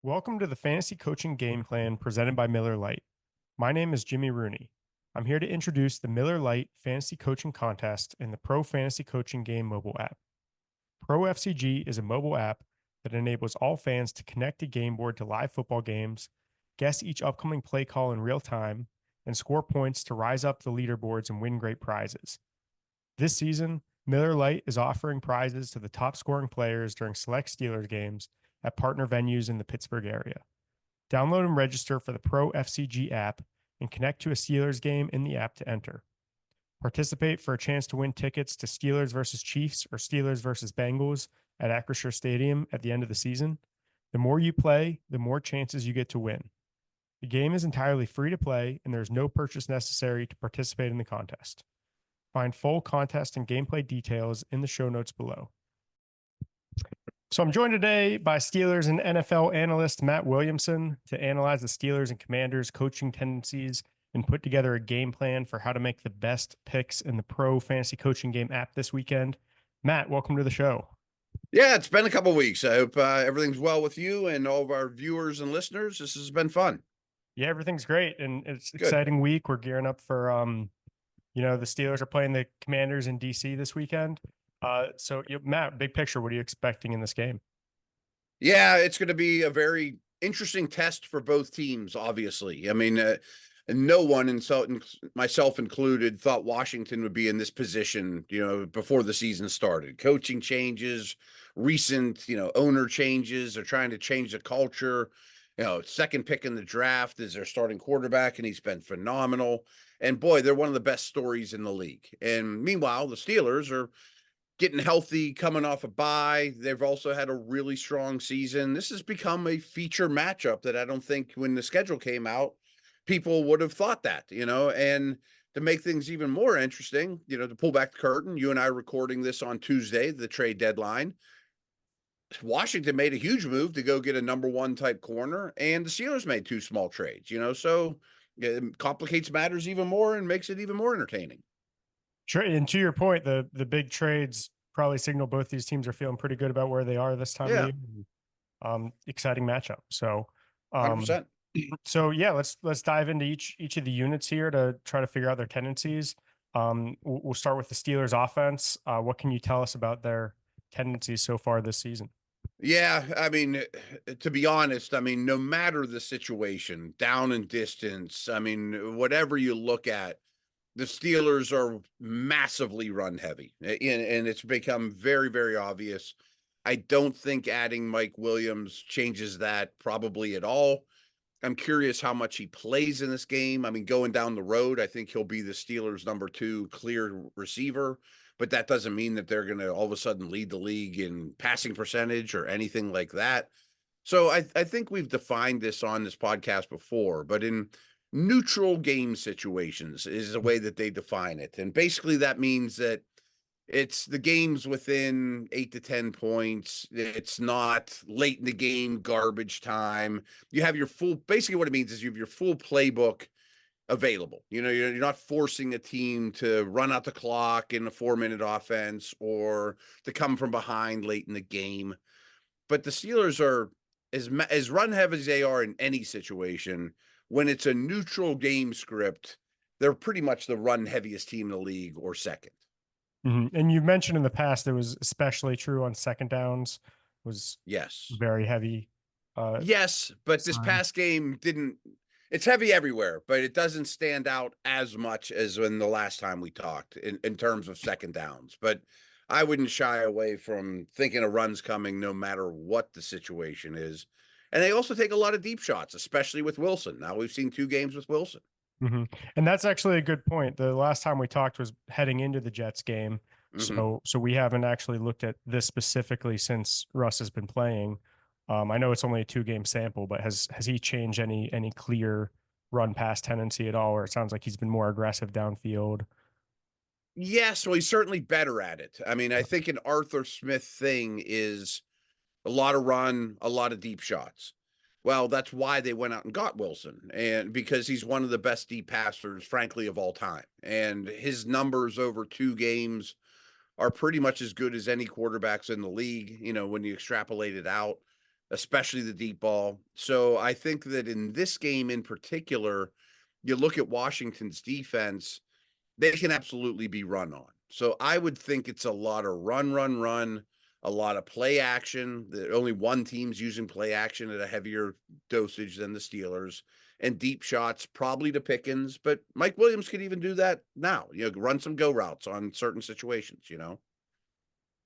Welcome to the Fantasy Coaching Game Plan presented by Miller Lite. My name is Jimmy Rooney. I'm here to introduce the Miller Lite Fantasy Coaching Contest in the Pro Fantasy Coaching Game mobile app. Pro FCG is a mobile app that enables all fans to connect a game board to live football games, guess each upcoming play call in real time, and score points to rise up the leaderboards and win great prizes. This season, Miller Lite is offering prizes to the top scoring players during select Steelers games at partner venues in the Pittsburgh area. Download and register for the Pro FCG app and connect to a Steelers game in the app to enter. Participate for a chance to win tickets to Steelers versus Chiefs or Steelers versus Bengals at Acrisure Stadium at the end of the season. The more you play, the more chances you get to win. The game is entirely free to play, and there's no purchase necessary to participate in the contest. Find full contest and gameplay details in the show notes below. So I'm joined today by Steelers and NFL analyst Matt Williamson to analyze the Steelers and Commanders coaching tendencies and put together a game plan for how to make the best picks in the Pro Fantasy Coaching Game app this weekend. Matt, welcome to the show. Yeah, it's been a couple of weeks. I hope everything's well with you and all of our viewers and listeners. This has been fun. Yeah, everything's great, and it's an Good. exciting week. We're gearing up for, the Steelers are playing the Commanders in DC this weekend. Matt, big picture, what are you expecting in this game? Yeah, it's going to be a very interesting test for both teams, obviously. I mean, no one, and myself included, thought Washington would be in this position, before the season started. Coaching changes, recent, owner changes. They're trying to change the culture. Second pick in the draft is their starting quarterback, and he's been phenomenal. And boy, they're one of the best stories in the league. And meanwhile, the Steelers are getting healthy, coming off a bye. They've also had a really strong season. This has become a feature matchup that I don't think when the schedule came out, people would have thought that, and to make things even more interesting, to pull back the curtain, you and I are recording this on Tuesday, the trade deadline. Washington made a huge move to go get a number one type corner, and the Steelers made two small trades, so it complicates matters even more and makes it even more entertaining. Sure. And to your point, the big trades probably signal both these teams are feeling pretty good about where they are this time of Yeah, year. Exciting matchup. So, 100%. let's dive into each of the units here to try to figure out their tendencies. We'll start with the Steelers offense. What can you tell us about their tendencies so far this season? Yeah, I mean, to be honest, I mean, no matter the situation, down and distance, I mean, whatever you look at, the Steelers are massively run heavy, and it's become very, very obvious. I don't think adding Mike Williams changes that probably at all. I'm curious how much he plays in this game. I mean, going down the road, I think he'll be the Steelers' number two clear receiver, but that doesn't mean that they're going to all of a sudden lead the league in passing percentage or anything like that. So I think we've defined this on this podcast before, but in neutral game situations is the way that they define it. And basically that means that it's the games within 8 to 10 points. It's not late in the game, garbage time. You have your full, basically what it means is you have your full playbook available. You're not forcing a team to run out the clock in a 4-minute offense or to come from behind late in the game. But the Steelers are as run heavy as they are in any situation. When it's a neutral game script, they're pretty much the run heaviest team in the league or second. Mm-hmm. And you mentioned in the past it was especially true on second downs. Was Yes. very heavy. Yes, but this Sign. past game didn't. It's heavy everywhere, but it doesn't stand out as much as when the last time we talked in terms of second downs. But I wouldn't shy away from thinking a run's coming no matter what the situation is. And they also take a lot of deep shots, especially with Wilson. Now we've seen 2 games with Wilson. Mm-hmm. And that's actually a good point. The last time we talked was heading into the Jets game. Mm-hmm. So we haven't actually looked at this specifically since Russ has been playing. I know it's only a 2-game sample, but has he changed any clear run pass tendency at all? Or it sounds like he's been more aggressive downfield. Yes, well, he's certainly better at it. I mean, I think an Arthur Smith thing is a lot of run, a lot of deep shots. Well, that's why they went out and got Wilson, and because he's one of the best deep passers, frankly, of all time. And his numbers over 2 games are pretty much as good as any quarterbacks in the league, when you extrapolate it out. especially the deep ball. So I think that in this game in particular, you look at Washington's defense, they can absolutely be run on. So I would think it's a lot of run, run, run, a lot of play action. The only one team's using play action at a heavier dosage than the Steelers, and deep shots probably to Pickens. But Mike Williams could even do that now. Run some go routes on certain situations.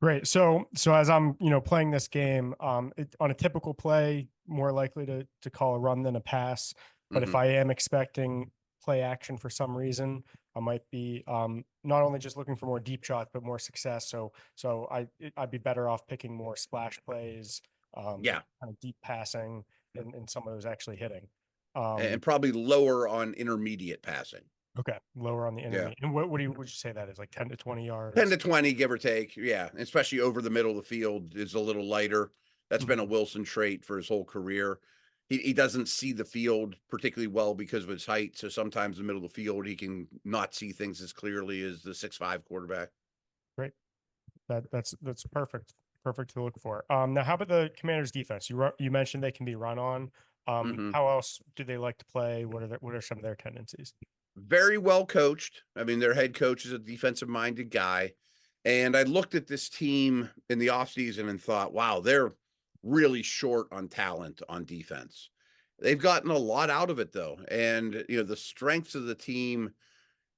Great. So as I'm, playing this game, on a typical play, more likely to call a run than a pass. But if Mm-hmm. I am expecting play action for some reason, I might be not only just looking for more deep shots, but more success. I'd be better off picking more splash plays, Yeah, kind of deep passing, and some of those actually hitting. and Um, probably lower on intermediate passing. okay, lower on the Yeah. intermediate. And would you say that is, like 10 to 20 10 yards? to 20, give or take. Yeah. Especially over the middle of the field is a little lighter. That's been a Mhm. Wilson trait for his whole career. He doesn't see the field particularly well because of his height. So sometimes in the middle of the field, he can not see things as clearly as the 6'5" quarterback. Great. That's perfect. Perfect to look for. Now, how about the Commanders' defense? You mentioned they can be run on. Mm-hmm. How else do they like to play? What are some of their tendencies? Very well coached. I mean, their head coach is a defensive minded guy. And I looked at this team in the offseason and thought, wow, they're really short on talent on defense. They've gotten a lot out of it, though. And, the strengths of the team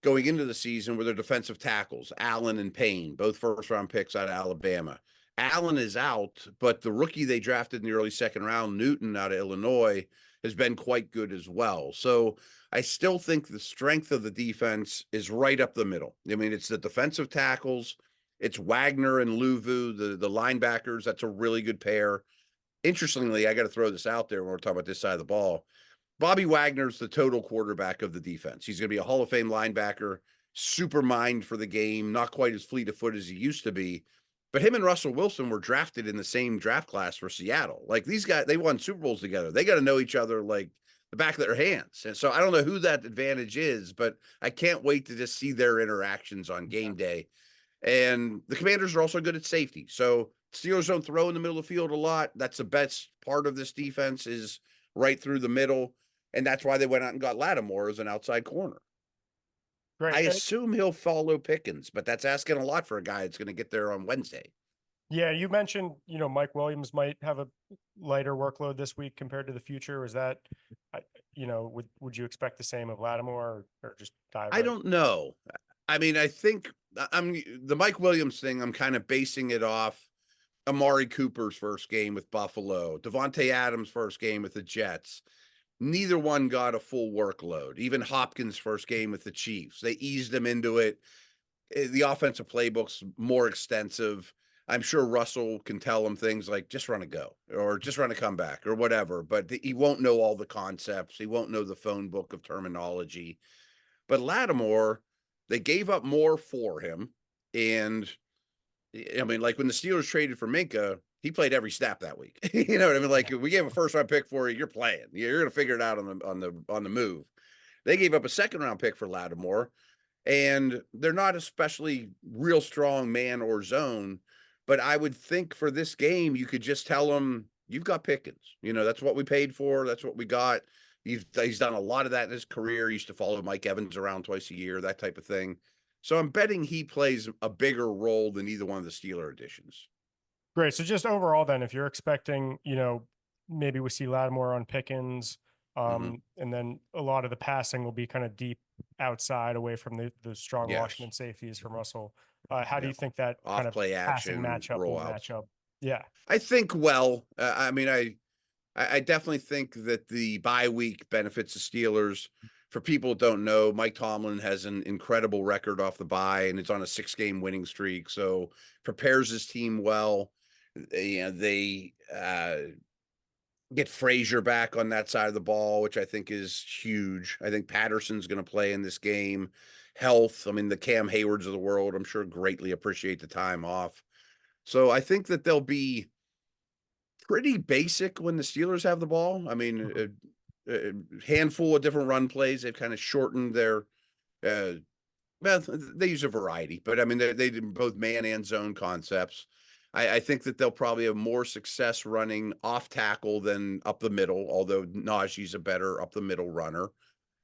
going into the season were their defensive tackles, Allen and Payne, both first round picks out of Alabama. Allen is out, but the rookie they drafted in the early second round, Newton out of Illinois, has been quite good as well. So I still think the strength of the defense is right up the middle. I mean, it's the defensive tackles, it's Wagner and Luvu, the linebackers. That's a really good pair. Interestingly, I got to throw this out there when we're talking about this side of the ball. Bobby Wagner's the total quarterback of the defense. He's going to be a Hall of Fame linebacker, super mind for the game, not quite as fleet of foot as he used to be. But him and Russell Wilson were drafted in the same draft class for Seattle. Like these guys, they won Super Bowls together. They got to know each other like the back of their hands. And so I don't know who that advantage is, but I can't wait to just see their interactions on game day. And the Commanders are also good at safety. So Steelers don't throw in the middle of the field a lot. That's the best part of this defense is right through the middle. And that's why they went out and got Lattimore as an outside corner. I Great. assume he'll follow Pickens, but that's asking a lot for a guy that's going to get there on Wednesday. Yeah, you mentioned, Mike Williams might have a lighter workload this week compared to the future. Is that, would you expect the same of Lattimore, or just dive I right? don't know. I mean, I think I'm the Mike Williams thing, I'm kind of basing it off Amari Cooper's first game with Buffalo, Devontae Adams' first game with the Jets. Neither one got a full workload. Even Hopkins' first game with the Chiefs, they eased him into it. The offensive playbook's more extensive. I'm sure Russell can tell him things like just run a go or just run a comeback or whatever, but he won't know all the concepts. He won't know the phone book of terminology. But Lattimore, they gave up more for him. And I mean, like when the Steelers traded for Minka, he played every snap that week. You know what I mean? Like we gave a first round pick for you, you're playing. You're going to figure it out on the move. They gave up a second round pick for Lattimore, and they're not especially real strong man or zone. But I would think for this game, you could just tell them you've got Pickens. That's what we paid for. That's what we got. He's done a lot of that in his career. He used to follow Mike Evans around twice a year, that type of thing. So I'm betting he plays a bigger role than either one of the Steeler additions. Great. So just overall, then, if you're expecting, maybe we see Lattimore on Pickens, Mm-hmm. and then a lot of the passing will be kind of deep outside, away from the strong Yes. Washington safeties from Russell. How do Yeah. you think that kind Off of play passing action, matchup will match rollouts. up? Yeah. I think well. I mean, I definitely think that the bye week benefits the Steelers. For people who don't know, Mike Tomlin has an incredible record off the bye, and it's on a 6-game winning streak. So prepares his team well. They get Frazier back on that side of the ball, which I think is huge. I think Patterson's going to play in this game. Health, I mean, the Cam Haywards of the world, I'm sure greatly appreciate the time off. So I think that they'll be pretty basic when the Steelers have the ball. I mean, Mhm. a handful of different run plays. They've kind of shortened their. Well, they use a variety, but I mean, they did both man and zone concepts. I think that they'll probably have more success running off tackle than up the middle, although Najee's a better up the middle runner.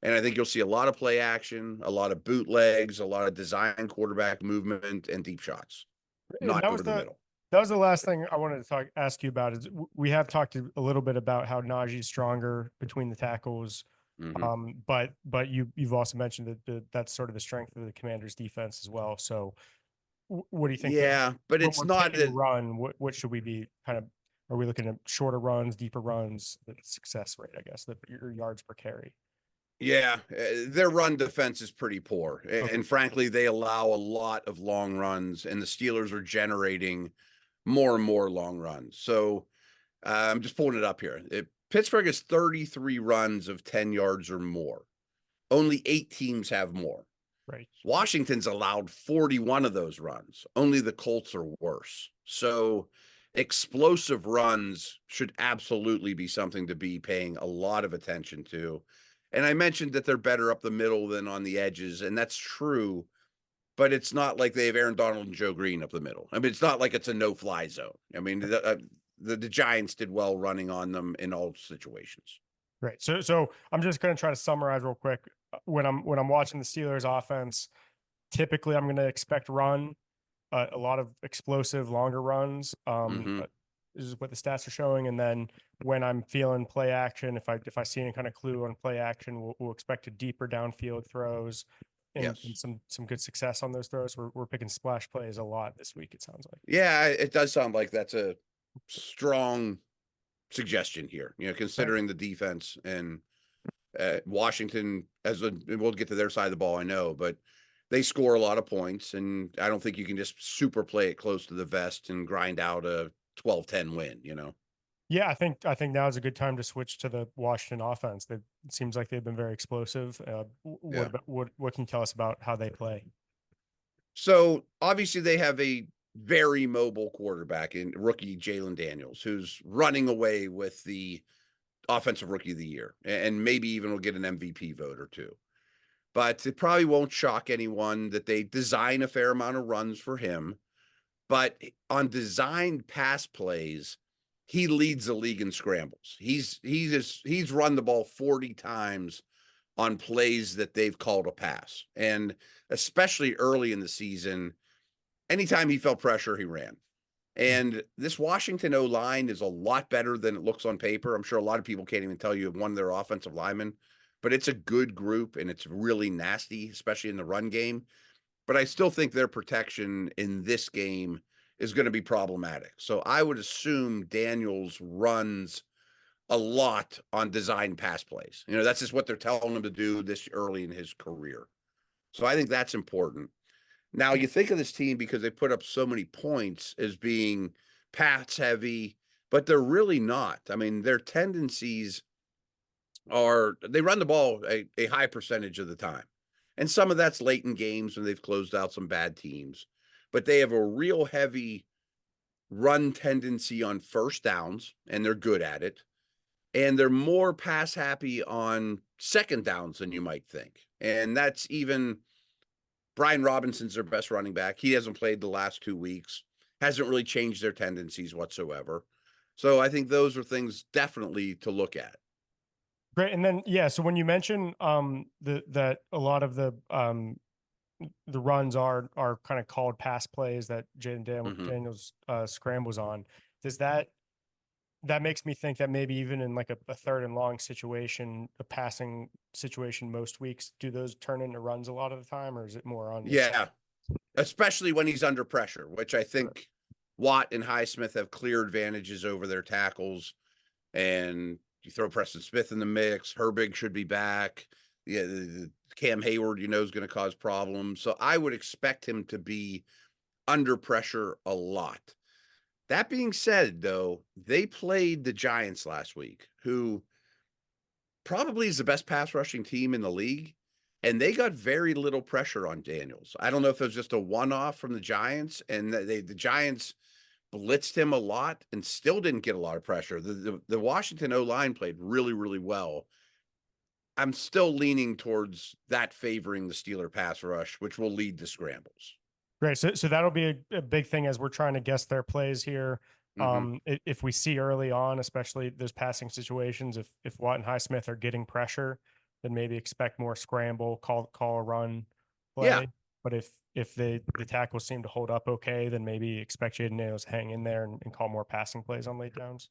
And I think you'll see a lot of play action, a lot of bootlegs, a lot of design quarterback movement, and deep shots, And not over the middle. that was the last thing I wanted to ask you about. Is we have talked a little bit about how Najee's stronger between the tackles, Mhm. but you've also mentioned that that's sort of the strength of the Commanders' defense as well. So what do you think Yeah, but when it's we're not picking a that. run? What should we be kind of? Are we looking at shorter runs, deeper runs, the success rate? I guess your yards per carry. Yeah, their run defense is pretty poor, Okay, and frankly, they allow a lot of long runs, and the Steelers are generating more and more long runs. So I'm just pulling it up here. Pittsburgh has 33 runs of 10 yards or more. Only 8 teams have more. right. Washington's allowed 41 of those runs. Only the Colts are worse. So explosive runs should absolutely be something to be paying a lot of attention to. And I mentioned that they're better up the middle than on the edges, and that's true, but it's not like they have Aaron Donald and Joe Green up the middle. I mean, it's not like it's a no-fly zone. I mean, the Giants did well running on them in all situations. Right. So I'm just going to try to summarize real quick. When I'm watching the Steelers offense, typically I'm going to expect run, a lot of explosive longer runs. Mhm. This is what the stats are showing. And then when I'm feeling play action, if I see any kind of clue on play action, we'll expect a deeper downfield throws and Yes. some good success on those throws. We're picking splash plays a lot this week, it sounds like. Yeah, it does sound like that's a strong suggestion here, Right. considering the defense and Washington we'll get to their side of the ball, I know, but they score a lot of points, and I don't think you can just super play it close to the vest and grind out a 12-10 win. Yeah, I think now is a good time to switch to the Washington offense. It seems like they've been very explosive. What Yeah. about what can you tell us about how they play? So obviously they have a very mobile quarterback in rookie Jalen Daniels, who's running away with the offensive rookie of the year, and maybe even will get an MVP vote or two. But it probably won't shock anyone that they design a fair amount of runs for him. But on designed pass plays, he leads the league in scrambles. He's run the ball 40 times on plays that they've called a pass. And especially early in the season, anytime he felt pressure, he ran. Mhm. And this Washington O line is a lot better than it looks on paper. I'm sure a lot of people can't even tell you one of their offensive linemen, but it's a good group and it's really nasty, especially in the run game. But I still think their protection in this game is going to be problematic. So I would assume Daniels runs a lot on design pass plays. That's just what they're telling him to do this early in his career. So I think that's important. Now you think of this team because they put up so many points as being pass heavy, but they're really not. I mean, their tendencies are they run the ball a high percentage of the time. And some of that's late in games when they've closed out some bad teams. But they have a real heavy run tendency on first downs, and they're good at it. And they're more pass happy on second downs than you might think. And that's even Brian Robinson's their best running back. He hasn't played the last 2 weeks, hasn't really changed their tendencies whatsoever. So I think those are things definitely to look at. Great. And then yeah, so when you mention that a lot of the runs are kind of called pass plays that Mhm. Daniels scrambles on, does that makes me think that maybe even in like a third and long situation, a passing situation most weeks, do those turn into runs a lot of the time, or is it more on the side? Yeah, especially when he's under pressure, which I Right. think Watt and Highsmith have clear advantages over their tackles. And you throw Preston Smith in the mix, Herbig should be back. Yeah, Cam Hayward, is going to cause problems. So I would expect him to be under pressure a lot. That being said, though, they played the Giants last week, who probably is the best pass rushing team in the league. And they got very little pressure on Daniels. I don't know if it was just a one off from the Giants, and the Giants blitzed him a lot and still didn't get a lot of pressure. The Washington O line played really, really well. I'm still leaning towards that favoring the Steeler pass rush, which will lead to scrambles. Great. So that'll be a big thing as we're trying to guess their plays here. Hmm. If we see early on, especially those passing situations, if Watt and Highsmith are getting pressure, then maybe expect more scramble, call a run Yeah. play. But if the tackles seem to hold up okay, then maybe expect Jaden Nails to hang in there and call more passing plays on late downs.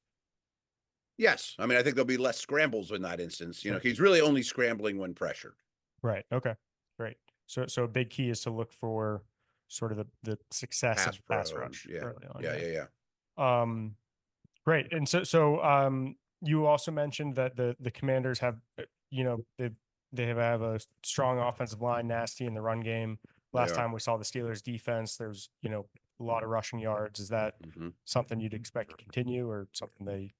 Yes. I mean, I think there'll be less scrambles in that instance. Right. He's really only scrambling when pressured. Right. Okay. Great. So a big key is to look for sort of the success Pass of pass pro. rush Yeah. early on. Yeah. Yeah. Yeah. Yeah. Um, Great. And so you also mentioned that the Commanders have they have a strong offensive line, nasty in the run game. They Last are. time we saw the Steelers defense, there's a lot of rushing yards. Is that Hmm. something you'd expect to continue or something they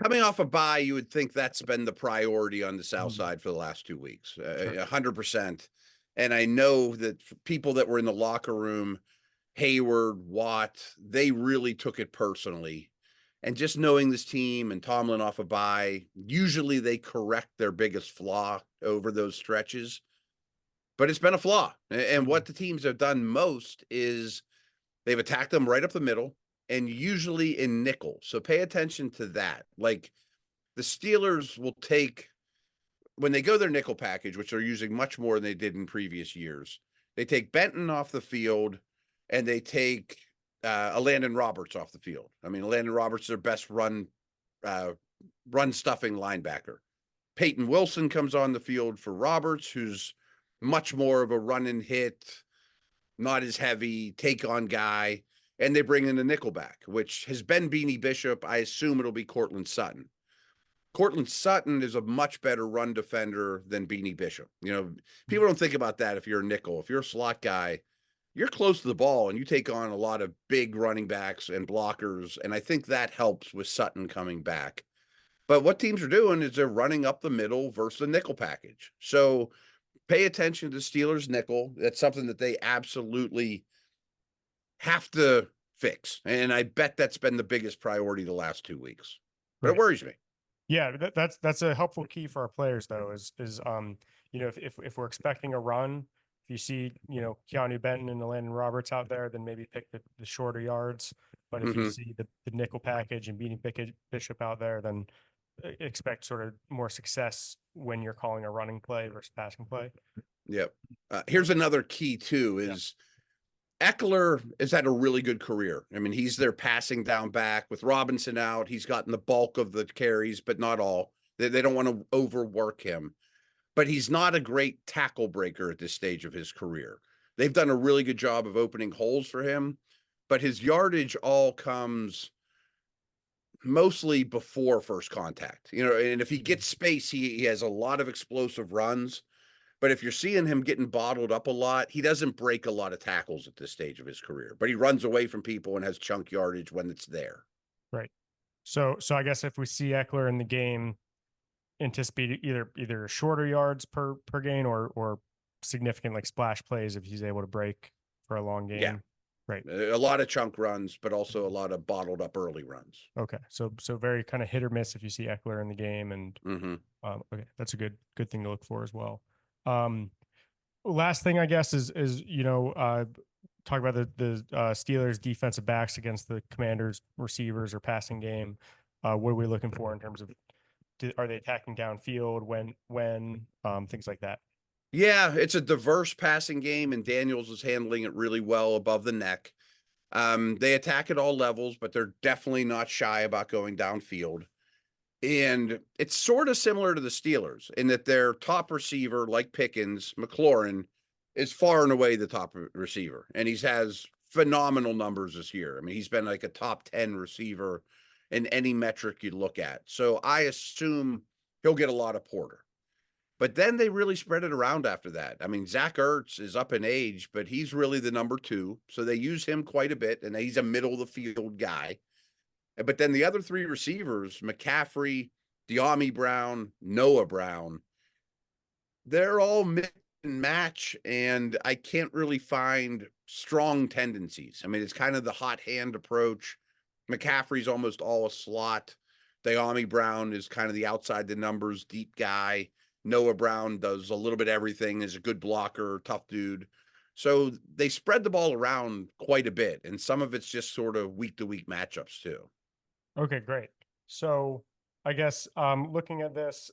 Coming off a bye, you would think that's been the priority on the South Mhm. side for the last 2 weeks, Sure. 100%. And I know that people that were in the locker room, Hayward, Watt, they really took it personally. And just knowing this team and Tomlin off a bye, usually they correct their biggest flaw over those stretches, but it's been a flaw. And Mhm. what the teams have done most is they've attacked them right up the middle and usually in nickel. So pay attention to that. Like the Steelers will take when they go their nickel package, which they're using much more than they did in previous years. They take Benton off the field and they take a Landon Roberts off the field. I mean, Landon Roberts is their best uh, run stuffing linebacker. Peyton Wilson comes on the field for Roberts, who's much more of a run and hit, not as heavy, take on guy. And they bring in the nickelback, which has been Beanie Bishop. I assume it'll be Cortland Sutton. Cortland Sutton is a much better run defender than Beanie Bishop. People don't think about that if you're a nickel. If you're a slot guy, you're close to the ball and you take on a lot of big running backs and blockers. And I think that helps with Sutton coming back. But what teams are doing is they're running up the middle versus the nickel package. So pay attention to Steelers nickel. That's something that they absolutely have to fix. And I bet that's been the biggest priority the last 2 weeks. But it Right. worries me. Yeah, that's a helpful key for our players though, is if we're expecting a run, if you see, Keanu Benton and Landon Roberts out there, then maybe pick the shorter yards. But if you Mm-hmm. see the nickel package and beating Bishop out there, then expect sort of more success when you're calling a running play versus passing play. Yep. Here's another key too Yeah. is Eckler has had a really good career. I mean, he's their passing down back with Robinson out. He's gotten the bulk of the carries, but not all. They don't want to overwork him, but he's not a great tackle breaker at this stage of his career. They've done a really good job of opening holes for him, but his yardage all comes mostly before first contact. And if he gets space, he has a lot of explosive runs. But if you're seeing him getting bottled up a lot, he doesn't break a lot of tackles at this stage of his career, but he runs away from people and has chunk yardage when it's there. Right. So I guess if we see Eckler in the game, anticipate either shorter yards per gain or significant like splash plays if he's able to break for a long Yeah. game. Right. A lot of chunk runs, but also a lot of bottled up early runs. Okay. So very kind of hit or miss if you see Eckler in the game, and Mm-hmm. okay, that's a good thing to look for as well. Um, Last thing I guess is talk about the Steelers defensive backs against the Commanders receivers or passing game. What are we looking for in terms of are they attacking downfield when things like that? Yeah, it's a diverse passing game, and Daniels is handling it really well above the neck. They attack at all levels, but they're definitely not shy about going downfield. And it's sort of similar to the Steelers in that their top receiver, like Pickens, McLaurin, is far and away the top receiver. And he has phenomenal numbers this year. I mean, he's been like a top 10 receiver in any metric you look at. So I assume he'll get a lot of Porter. But then they really spread it around after that. I mean, Zach Ertz is up in age, but he's really the number two. So they use him quite a bit, and he's a middle of the field guy. But then the other three receivers, McCaffrey, De'Ami Brown, Noah Brown, they're all mix and match, and I can't really find strong tendencies. I mean, it's kind of the hot hand approach. McCaffrey's almost all a slot. De'Ami Brown is kind of the outside the numbers deep guy. Noah Brown does a little bit of everything, is a good blocker, tough dude. So they spread the ball around quite a bit, and some of it's just sort of week to week matchups too. Okay, great. So I guess looking at this,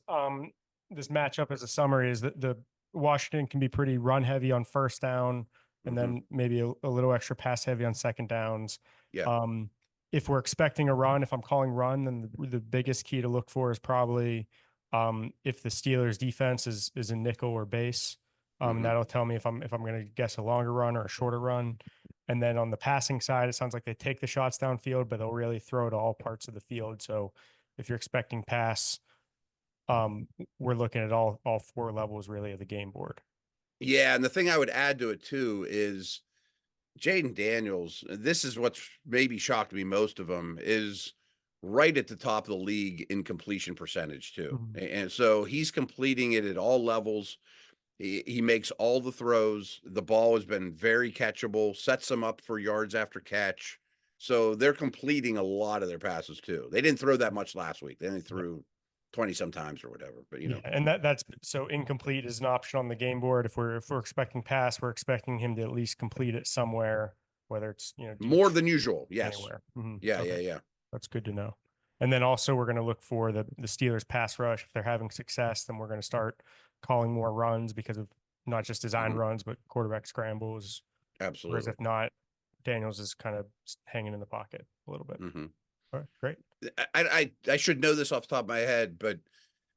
this matchup as a summary is that the Washington can be pretty run heavy on first down, and Mm-hmm. then maybe a little extra pass heavy on second downs. Yeah. Um, if we're expecting a run, if I'm calling run, then the biggest key to look for is probably if the Steelers defense is a nickel or base. Mm-hmm. That'll tell me if I'm going to guess a longer run or a shorter run. And then on the passing side, it sounds like they take the shots downfield, but they'll really throw to all parts of the field. So if you're expecting pass, we're looking at all four levels really of the game board. Yeah, and the thing I would add to it too is Jaden Daniels. This is what's maybe shocked me most of them is right at the top of the league in completion percentage too, Mhm. and so he's completing it at all levels. He makes all the throws. The ball has been very catchable, sets them up for yards after catch. So they're completing a lot of their passes too. They didn't throw that much last week. They only Yeah. threw 20 sometimes or whatever, but Yeah, and that's so incomplete is an option on the game board. If we're expecting pass, we're expecting him to at least complete it somewhere, whether it's deep more than usual. Yes. anywhere. Mhm. Yeah, yeah, Okay, yeah. that's good to know. And then also we're going to look for the Steelers pass rush. If they're having success, then we're going to start calling more runs because of not just design Mhm. runs, but quarterback scrambles. Whereas Absolutely. if not, Daniels is kind of hanging in the pocket a little bit. Mhm. All right, great. I should know this off the top of my head, but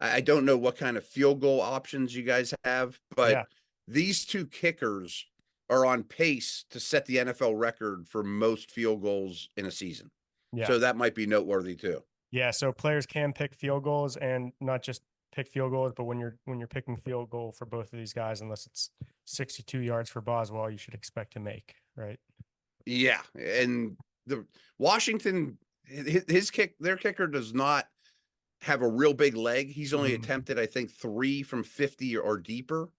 I don't know what kind of field goal options you guys have, but Yeah, these two kickers are on pace to set the NFL record for most field goals in a season. yeah, So that might be noteworthy too. yeah. So players can pick field goals and not just pick field goals, but when you're picking field goal for both of these guys, unless it's 62 yards for Boswell, you should expect to make, right? Yeah, and the Washington his kick their kicker does not have a real big leg. He's only Mhm. attempted I think 3 from 50 or deeper,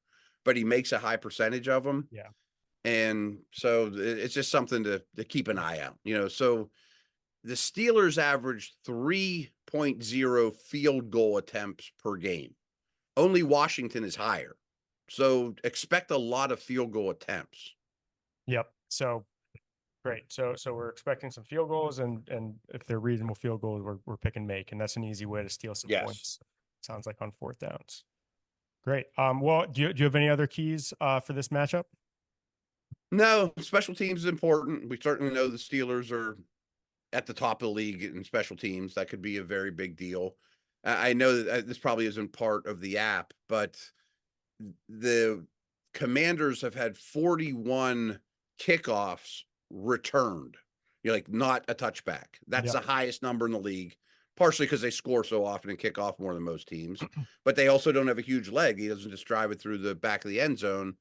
but he makes a high percentage of them. Yeah. And so it's just something to keep an eye out. So the Steelers averaged 3.0 field goal attempts per game. Only Washington is higher. So expect a lot of field goal attempts. Yep. So great. So we're expecting some field goals, and if they're reasonable field goals, we're picking make, and that's an easy way to steal some Yes. points. Sounds like on fourth downs. Great. Well, do you have any other keys for this matchup? No, special teams is important. We certainly know the Steelers are at the top of the league in special teams. That could be a very big deal. I know that this probably isn't part of the app, but the Commanders have had 41 kickoffs returned. You're like not a touchback. That's Yeah. the highest number in the league, partially because they score so often and kick off more than most teams. But they also don't have a huge leg. He doesn't just drive it through the back of the end zone.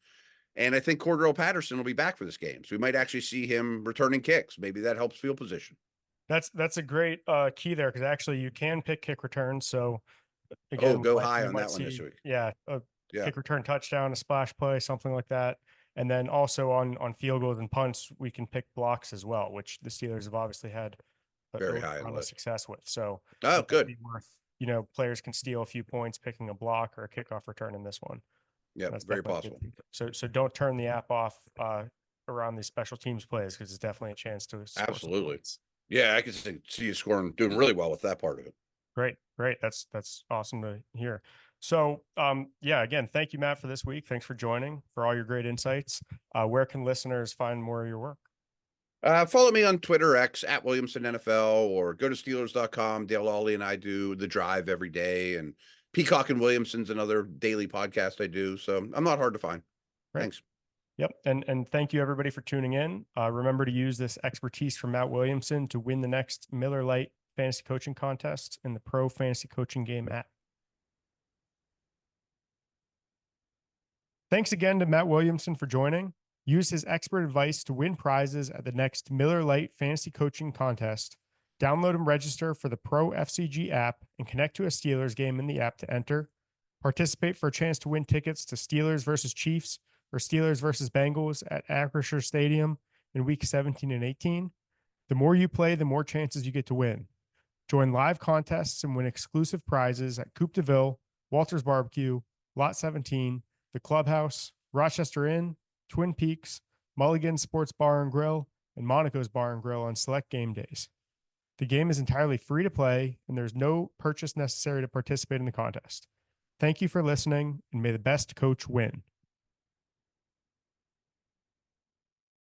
And I think Cordero Patterson will be back for this game. So we might actually see him returning kicks. Maybe that helps field position. That's a great key there because actually you can pick kick returns. So Oh, again, go we high on might that one this see week. a Yeah, kick return touchdown, a splash play, something like that. And then also on field goals and punts, we can pick blocks as well, which the Steelers have obviously had a very high on the ton of list. success with. So Oh, it might good. be worth, players can steal a few points picking a block or a kickoff return in this one. Yep, That's very definitely possible. good. So don't turn the app off around these special teams plays because it's definitely a chance to score some Absolutely. points. Yeah, I can see you scoring, doing really well with that part of it. Great, great. That's awesome to hear. So yeah, again, thank you, Matt, for this week. Thanks for joining, for all your great insights. Where can listeners find more of your work? Follow me on Twitter, X at Williamson NFL, or go to Steelers.com. Dale Lawley and I do the drive every day, and Peacock and Williamson's another daily podcast I do. So I'm not hard to find. Great. Thanks. Yep. And thank you everybody for tuning in. Remember to use this expertise from Matt Williamson to win the next Miller Lite fantasy coaching contest in the Pro Fantasy Coaching Game app. Thanks again to Matt Williamson for joining. Use his expert advice to win prizes at the next Miller Lite Fantasy Coaching Contest. Download and register for the Pro FCG app and connect to a Steelers game in the app to enter. Participate for a chance to win tickets to Steelers versus Chiefs or Steelers versus Bengals at Acrisure Stadium in week 17 and 18. The more you play, the more chances you get to win. Join live contests and win exclusive prizes at Coupe de Ville, Walter's Barbecue, Lot 17, the Clubhouse, Rochester Inn, Twin Peaks, Mulligan Sports Bar and Grill, and Monaco's Bar and Grill on select game days. The game is entirely free to play, and there's no purchase necessary to participate in the contest. Thank you for listening, and may the best coach win.